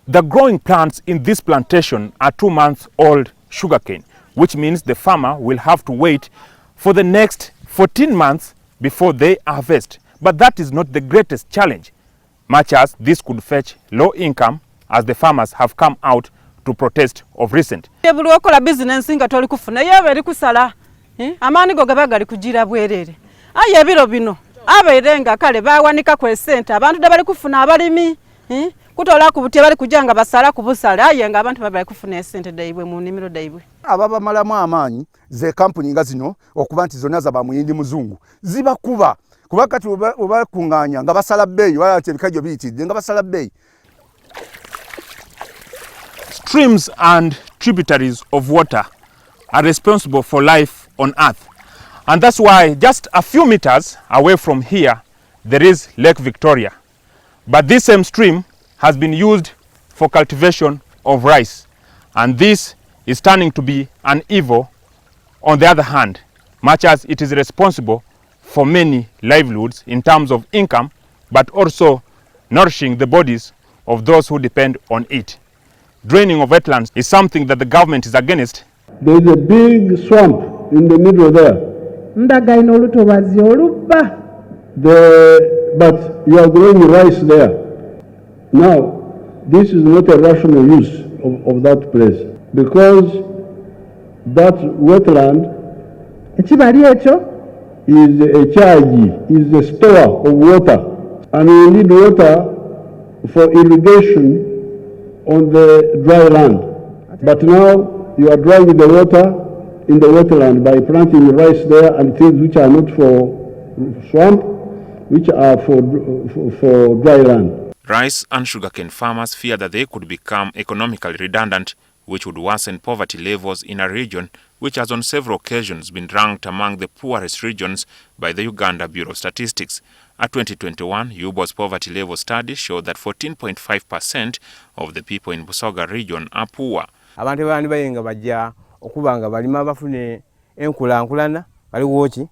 The growing plants in this plantation are 2-month-old sugarcane, which means the farmer will have to wait for the next 14 months before they harvest. But that is not the greatest challenge, much as this could fetch low income as the farmers have come out to protest of recent. Business nga toli kufuna yaba eri kusala amani go gabagali kujira bwerere aye ebiro bino aberenga kale bawanika ku sente abantu dabali kufuna abalimi kutola ku buti bali kujanga basala ku busala aye nga abantu babali kufuna sente daibwe mu nimiro daibwe ababa malamu amanyi ze company nga zino okuba nti zonna zaba muyindi muzungu ziba kuba kati oba kunganya nga basala beyi wala tebikajo bitidde nga basala beyi. Streams and tributaries of water are responsible for life on Earth. And that's why just a few meters away from here, there is Lake Victoria. But this same stream has been used for cultivation of rice. And this is turning to be an evil on the other hand, much as it is responsible for many livelihoods in terms of income, but also nourishing the bodies of those who depend on it. Draining of wetlands is something that the government is against. There is a big swamp in the middle there. But you are growing rice there. Now, this is not a rational use of that place because that wetland is a charge, is a store of water, and you need water for irrigation on the dry land. But now you are drawing the water in the wetland by planting rice there and things which are not for swamp, which are for dry land. Rice and sugarcane farmers fear that they could become economically redundant, which would worsen poverty levels in a region which has on several occasions been ranked among the poorest regions by the Uganda Bureau of Statistics. A 2021 UBO's poverty level study showed that 14.5% of the people in Busoga region are poor. Abantu bandi bayenga bajja okubanga balima bafune enkulankulana bali wochi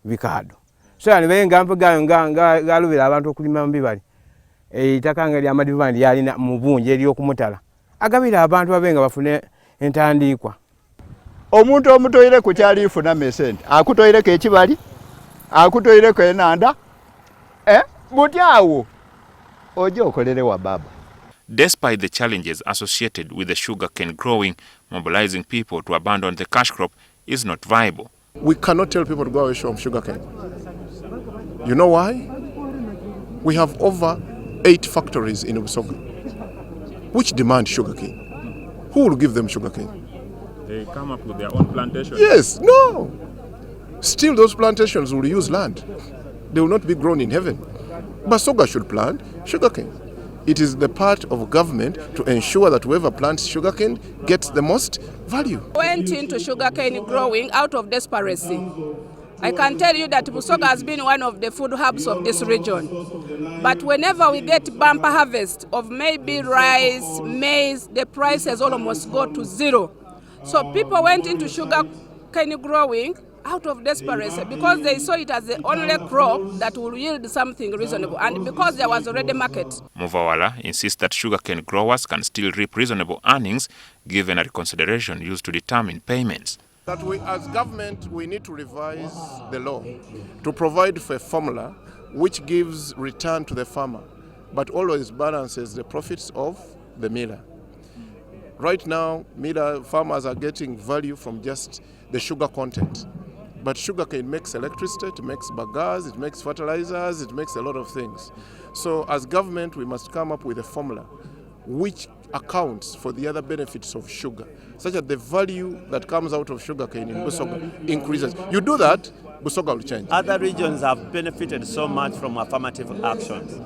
bikado. So yani bayenga mpanga galubira abantu okulima mbibali. Itakanga lya madivandi yalina mubunje eri okumutala. Agabira abantu babenga bafune entandikwa. Omuntu omutoyire ku kyali ifuna mesente akutoyire ke kibali akutoyire ko enanda mutyawo ojo okolere wa baba. Despite the challenges associated with the sugarcane growing, mobilizing people to abandon the cash crop is not viable. We cannot tell people to go away from sugarcane. You know why? We have over 8 factories in Busoga which demand sugarcane. Who will give them sugarcane? They come up with their own plantations. Yes, no. Still those plantations will use land. They will not be grown in heaven. Busoga should plant sugarcane. It is the part of government to ensure that whoever plants sugarcane gets the most value. Went into sugarcane growing out of desperation. I can tell you that Busoga has been one of the food hubs of this region. But whenever we get bumper harvest of maybe rice, maize, the prices almost go to zero. So people went into sugarcane growing out of desperation because they saw it as the only crop that will yield something reasonable and because there was already market. Muvawala insists that sugarcane growers can still reap reasonable earnings given a reconsideration used to determine payments. That we as government, we need to revise the law to provide for a formula which gives return to the farmer, but always balances the profits of the miller. Right now, farmers are getting value from just the sugar content. But sugarcane makes electricity, it makes bagasse, it makes fertilizers, it makes a lot of things. So as government, we must come up with a formula which accounts for the other benefits of sugar, such that the value that comes out of sugarcane in Busoga increases. You do that, Busoga will change. Other regions have benefited so much from affirmative actions.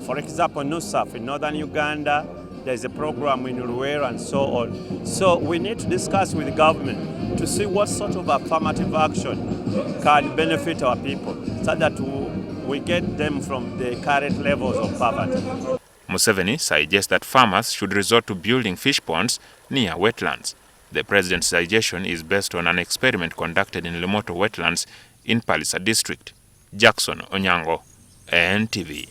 For example, NUSAF in northern Uganda, there's a program in Ruwera and so on. So we need to discuss with the government to see what sort of affirmative action can benefit our people so that we get them from the current levels of poverty. Museveni suggests that farmers should resort to building fish ponds near wetlands. The president's suggestion is based on an experiment conducted in Lumoto wetlands in Palisa district. Jackson Onyango, NTV.